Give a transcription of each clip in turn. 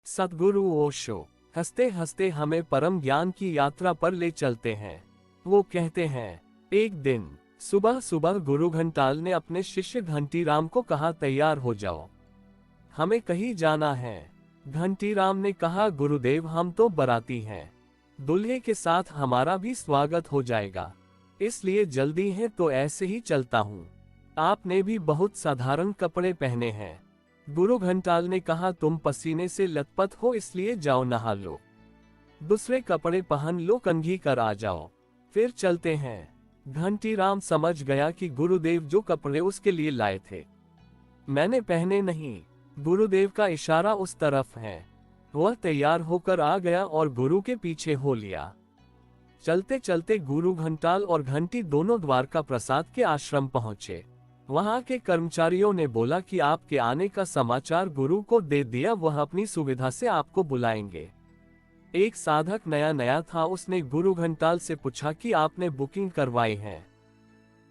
सद्गुरु ओशो हंसते हंसते हमें परम ज्ञान की यात्रा पर ले चलते हैं। वो कहते हैं, एक दिन सुबह सुबह गुरु घंटाल ने अपने शिष्य घंटीराम को कहा, तैयार हो जाओ, हमें कहीं जाना है। घंटीराम ने कहा, गुरुदेव हम तो बाराती हैं, दूल्हे के साथ हमारा भी स्वागत हो जाएगा, इसलिए जल्दी है तो ऐसे ही चलता हूँ। आपने भी बहुत साधारण कपड़े पहने हैं। गुरु घंटाल ने कहा, तुम पसीने से लथपथ हो इसलिए जाओ नहा लो, दूसरे कपड़े पहन लो, कंघी कर आ जाओ, फिर चलते हैं। घंटीराम समझ गया कि गुरुदेव जो कपड़े उसके लिए लाए थे मैंने पहने नहीं। गुरुदेव का इशारा उस तरफ है। वह तैयार होकर आ गया और गुरु के पीछे हो लिया। चलते चलते गुरु घंटाल और घंटी दोनों द्वारका प्रसाद के आश्रम पहुंचे। वहां के कर्मचारियों ने बोला कि आपके आने का समाचार गुरु को दे दिया, वह अपनी सुविधा से आपको बुलाएंगे। एक साधक नया नया था, उसने गुरु घंटाल से पूछा कि आपने बुकिंग करवाई है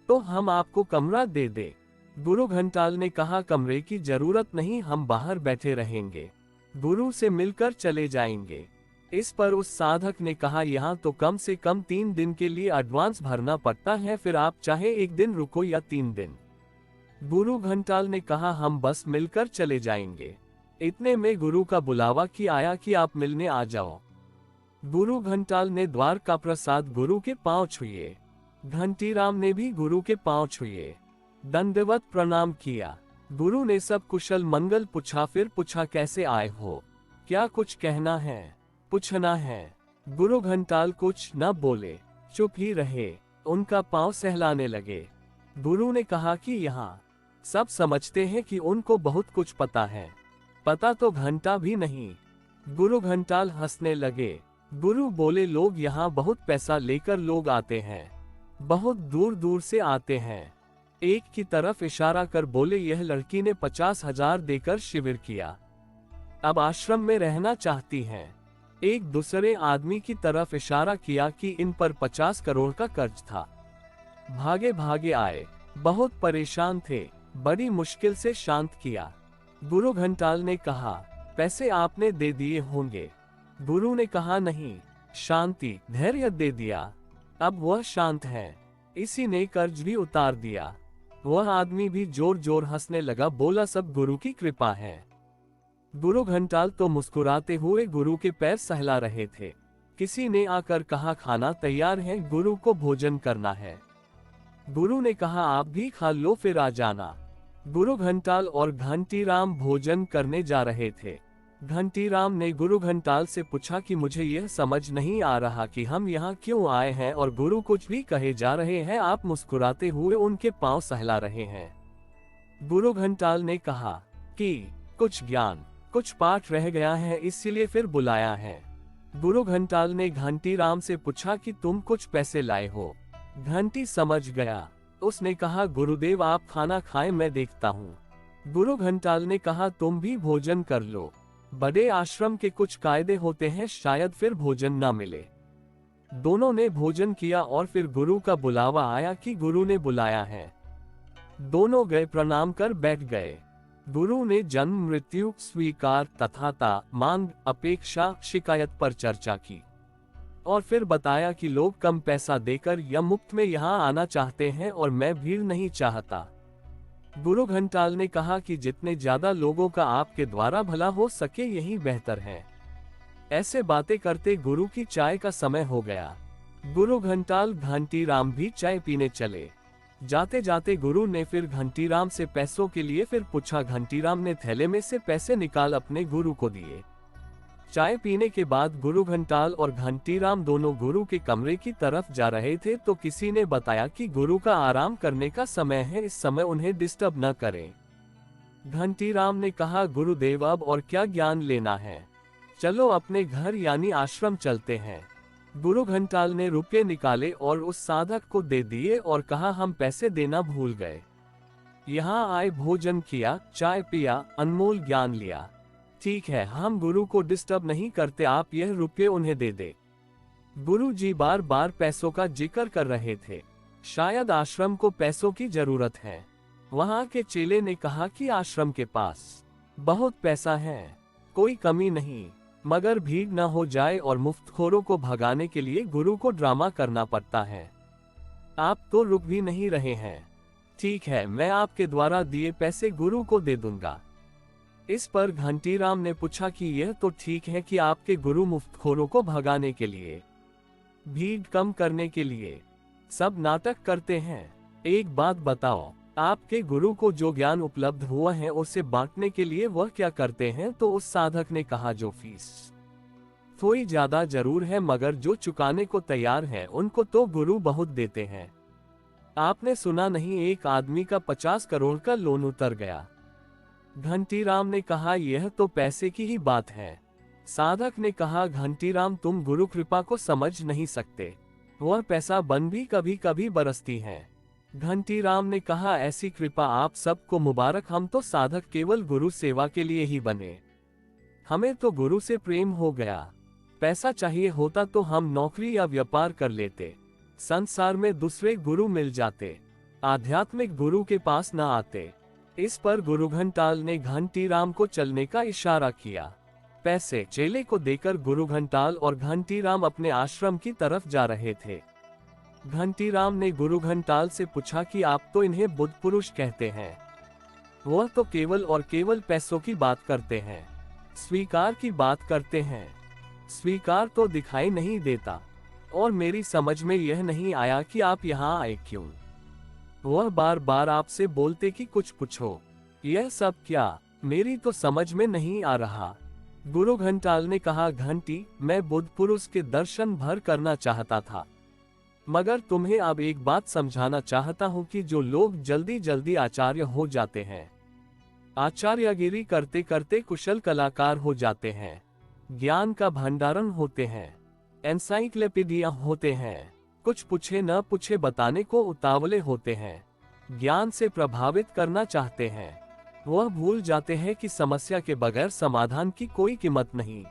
तो हम आपको कमरा दे दे। गुरु घंटाल ने कहा, कमरे की जरूरत नहीं, हम बाहर बैठे रहेंगे, गुरु से मिलकर चले जाएंगे। इस पर उस साधक ने कहा, यहाँ तो कम से कम 3 दिन के लिए एडवांस भरना पड़ता है, फिर आप चाहे 1 दिन रुको या 3 दिन। गुरु घंटाल ने कहा, हम बस मिलकर चले जाएंगे। इतने में गुरु का बुलावा की आया कि आप मिलने आ जाओ। गुरु घंटाल ने द्वारका प्रसाद गुरु के पांव छुए। घंटीराम ने भी गुरु के पांव छुए, दंडवत प्रणाम किया। गुरु ने सब कुशल मंगल पूछा, फिर पूछा, कैसे आए हो, क्या कुछ कहना है, पूछना है। गुरु घंटाल कुछ न बोले, चुप ही रहे। उनका पांव सहलाने लगे। गुरु ने कहा कि यहाँ सब समझते हैं कि उनको बहुत कुछ पता है, पता तो घंटा भी नहीं। गुरु घंटाल हंसने लगे। गुरु बोले, लोग यहाँ बहुत पैसा लेकर लोग आते हैं, बहुत दूर दूर से आते हैं। एक की तरफ इशारा कर बोले, यह लड़की ने 50,000 देकर शिविर किया, अब आश्रम में रहना चाहती हैं। एक दूसरे आदमी की तरफ इशारा किया कि इन पर 50 करोड़ का कर्ज था, भागे भागे आए, बहुत परेशान थे, बड़ी मुश्किल से शांत किया। गुरु घंटाल ने कहा, पैसे आपने दे दिए होंगे। गुरु ने कहा, नहीं, शांति धैर्य दे दिया, अब वह शांत है, इसी ने कर्ज भी उतार दिया। वह आदमी भी जोर जोर हंसने लगा, बोला, सब गुरु की कृपा है। गुरु घंटाल तो मुस्कुराते हुए गुरु के पैर सहला रहे थे। किसी ने आकर कहा, खाना तैयार है, गुरु को भोजन करना है। गुरु ने कहा, आप भी खा लो फिर आ जाना। गुरु घंटाल और घंटीराम भोजन करने जा रहे थे। घंटीराम ने गुरु घंटाल से पूछा कि मुझे यह समझ नहीं आ रहा कि हम यहाँ क्यों आए हैं और गुरु कुछ भी कहे जा रहे हैं, आप मुस्कुराते हुए उनके पांव सहला रहे हैं। गुरु घंटाल ने कहा कि कुछ ज्ञान, कुछ पाठ रह गया है, इसीलिए फिर बुलाया है। गुरु घंटाल ने घंटीराम से पूछा कि तुम कुछ पैसे लाए हो। घंटी समझ गया। उसने कहा, गुरुदेव आप खाना खाएं, मैं देखता हूँ। गुरु घंटाल ने कहा, तुम भी भोजन कर लो, बड़े आश्रम के कुछ कायदे होते हैं, शायद फिर भोजन ना मिले। दोनों ने भोजन किया और फिर गुरु का बुलावा आया कि गुरु ने बुलाया है। दोनों गए, प्रणाम कर बैठ गए। गुरु ने जन्म, मृत्यु, स्वीकार, तथाता, मांग, अपेक्षा, शिकायत पर चर्चा की और फिर बताया कि लोग कम पैसा देकर या मुफ्त में यहाँ आना चाहते हैं और मैं भीड़ नहीं चाहता। गुरु घंटाल ने कहा कि जितने ज्यादा लोगों का आपके द्वारा भला हो सके यही बेहतर है। ऐसे बातें करते गुरु की चाय का समय हो गया। गुरु घंटाल घंटीराम भी चाय पीने चले। जाते जाते गुरु ने फिर घंटीराम से पैसों के लिए फिर पूछा। घंटीराम ने थैले में से पैसे निकाल अपने गुरु को दिए। चाय पीने के बाद गुरु घंटाल और घंटीराम दोनों गुरु के कमरे की तरफ जा रहे थे तो किसी ने बताया कि गुरु का आराम करने का समय है, इस समय उन्हें डिस्टर्ब न करें। घंटीराम ने कहा, गुरुदेव अब और क्या ज्ञान लेना है, चलो अपने घर यानी आश्रम चलते हैं। गुरु घंटाल ने रुपये निकाले और उस साधक को दे दिए और कहा, हम पैसे देना भूल गए, यहाँ आए, भोजन किया, चाय पिया, अनमोल ज्ञान लिया, ठीक है, हम गुरु को डिस्टर्ब नहीं करते, आप यह रुपये उन्हें दे दे। गुरु जी बार बार पैसों का जिक्र कर रहे थे, शायद आश्रम को पैसों की जरूरत है। वहां के चेले ने कहा कि आश्रम के पास बहुत पैसा है, कोई कमी नहीं, मगर भीड़ न हो जाए और मुफ्तखोरों को भगाने के लिए गुरु को ड्रामा करना पड़ता है। आप तो रुक भी नहीं रहे हैं। ठीक है, मैं आपके द्वारा दिए पैसे गुरु को दे दूंगा। इस पर घंटीराम ने पूछा कि यह तो ठीक है कि आपके गुरु मुफ्तखोरों को भगाने के लिए, भीड़ कम करने के लिए सब नाटक करते हैं। एक बात बताओ, आपके गुरु को जो ज्ञान उपलब्ध हुआ है उसे बांटने के लिए वह क्या करते हैं? तो उस साधक ने कहा, जो फीस थोड़ी ज्यादा जरूर है मगर जो चुकाने को तैयार है उनको तो गुरु बहुत देते हैं। आपने सुना नहीं, एक आदमी का 50 करोड़ का लोन उतर गया। घंटीराम ने कहा, यह तो पैसे की ही बात है। साधक ने कहा, घंटीराम तुम गुरु कृपा को समझ नहीं सकते, वह पैसा बन भी कभी कभी बरसती है। घंटीराम ने कहा, ऐसी कृपा आप सबको मुबारक, हम तो साधक केवल गुरु सेवा के लिए ही बने, हमें तो गुरु से प्रेम हो गया। पैसा चाहिए होता तो हम नौकरी या व्यापार कर लेते, संसार में दूसरे गुरु मिल जाते, आध्यात्मिक गुरु के पास न आते। इस पर गुरु घंटाल ने घंटीराम को चलने का इशारा किया। पैसे चेले को देकर गुरु घंटाल और घंटीराम अपने आश्रम की तरफ जा रहे थे। घंटीराम ने गुरु घंटाल से पूछा कि आप तो इन्हें बुद्ध पुरुष कहते हैं, वह तो केवल और केवल पैसों की बात करते हैं, स्वीकार की बात करते हैं। स्वीकार तो दिखाई नहीं देता, और मेरी समझ में यह नहीं आया कि आप यहाँ आए क्यों। वह बार बार आपसे बोलते कि कुछ पूछो, यह सब क्या, मेरी तो समझ में नहीं आ रहा। गुरु घंटाल ने कहा, घंटी, मैं बुद्ध पुरुष के दर्शन भर करना चाहता था, मगर तुम्हें अब एक बात समझाना चाहता हूँ कि जो लोग जल्दी जल्दी आचार्य हो जाते हैं, आचार्यगिरी करते करते कुशल कलाकार हो जाते हैं, ज्ञान का भंडारण होते हैं, एनसाइक्लोपीडिया होते हैं, कुछ पूछे न पूछे बताने को उतावले होते हैं, ज्ञान से प्रभावित करना चाहते हैं, वह भूल जाते हैं कि समस्या के बगैर समाधान की कोई कीमत नहीं।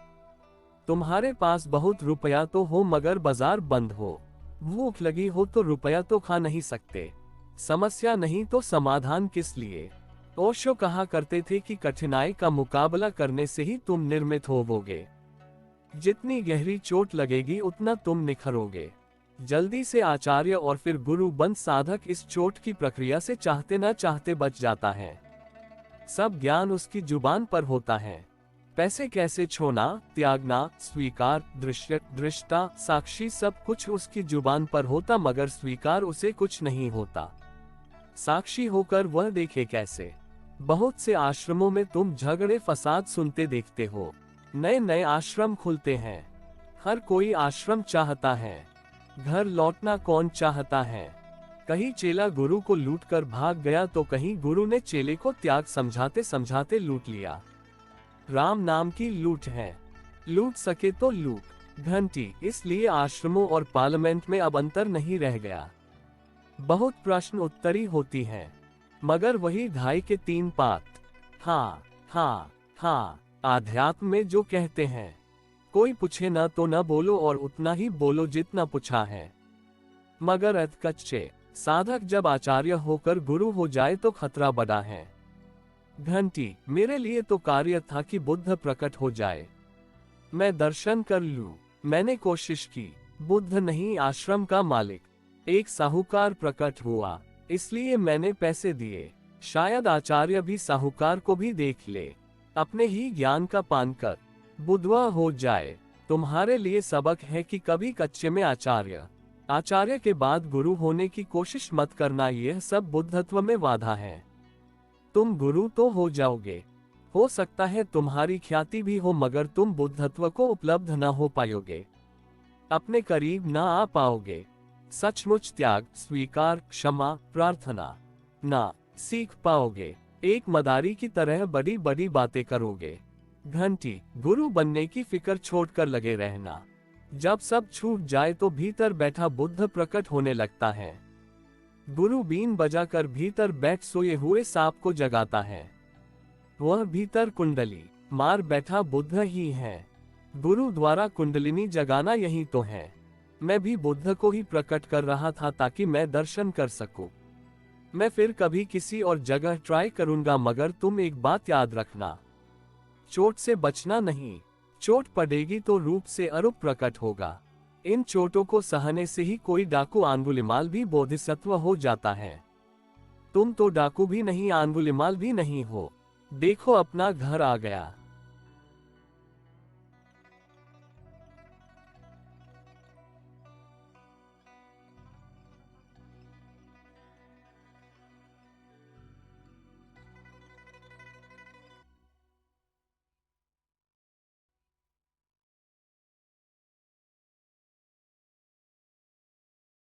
तुम्हारे पास बहुत रुपया तो हो मगर बाजार बंद हो, भूख लगी हो तो रुपया तो खा नहीं सकते, समस्या नहीं तो समाधान किस लिए। ओशो कहा करते थे कि कठिनाई का मुकाबला करने से ही तुम निर्मित होवोगे, जितनी गहरी चोट लगेगी उतना तुम निखरोगे। जल्दी से आचार्य और फिर गुरु बन साधक इस चोट की प्रक्रिया से चाहते न चाहते बच जाता है। सब ज्ञान उसकी जुबान पर होता है। पैसे कैसे छोड़ना, त्यागना, स्वीकार, दृश्य, दृष्टा, साक्षी सब कुछ उसकी जुबान पर होता मगर स्वीकार उसे कुछ नहीं होता। साक्षी होकर वह देखे कैसे। बहुत से आश्रमों में तुम झगड़े फसाद सुनते देखते हो, नए नए आश्रम खुलते हैं, हर कोई आश्रम चाहता है, घर लौटना कौन चाहता है। कहीं चेला गुरु को लूटकर भाग गया तो कहीं गुरु ने चेले को त्याग समझाते समझाते लूट लिया। राम नाम की लूट है, लूट सके तो लूट। घंटी, इसलिए आश्रमों और पार्लियामेंट में अब अंतर नहीं रह गया। बहुत प्रश्न उत्तरी होती हैं, मगर वही ढाई के 3 पात। हाँ हाँ हाँ, आध्यात्म में जो कहते हैं, कोई पूछे न तो न बोलो और उतना ही बोलो जितना पूछा है। मगर अधकच्चे साधक जब आचार्य होकर गुरु हो जाए तो खतरा बड़ा है। घंटी, मेरे लिए तो कार्य था कि बुद्ध प्रकट हो जाए, मैं दर्शन कर लूं। मैंने कोशिश की, बुद्ध नहीं आश्रम का मालिक, एक साहूकार प्रकट हुआ, इसलिए मैंने पैसे दिए। शायद आचार्य भी साहूकार को भी देख ले, अपने ही ज्ञान का पान कर बुद्धवा हो जाए। तुम्हारे लिए सबक है कि कभी कच्चे में आचार्य के बाद गुरु होने की कोशिश मत करना, यह सब बुद्धत्व में बाधा है। तुम गुरु तो हो जाओगे, हो सकता है तुम्हारी ख्याति भी हो मगर तुम बुद्धत्व को उपलब्ध न हो पाओगे, अपने करीब न आ पाओगे। सचमुच त्याग, स्वीकार, क्षमा, प्रार्थना ना सीख पाओगे, एक मदारी की तरह बड़ी बड़ी बातें करोगे। घंटी, गुरु बनने की फिक्र छोड़कर लगे रहना, जब सब छूट जाए तो भीतर बैठा बुद्ध प्रकट होने लगता है। गुरु बीन बजाकर भीतर बैठ सोए हुए सांप को जगाता है, वह भीतर कुंडली मार बैठा बुद्ध ही है। गुरु द्वारा कुंडलिनी जगाना यही तो है। मैं भी बुद्ध को ही प्रकट कर रहा था ताकि मैं दर्शन कर सकूं। मैं फिर कभी किसी और जगह ट्राई करूंगा मगर तुम एक बात याद रखना, चोट से बचना नहीं, चोट पड़ेगी तो रूप से अरूप प्रकट होगा। इन चोटों को सहने से ही कोई डाकू आंगुलिमाल भी बोधिसत्व हो जाता है। तुम तो डाकू भी नहीं, आंगुलिमाल भी नहीं हो। देखो अपना घर आ गया।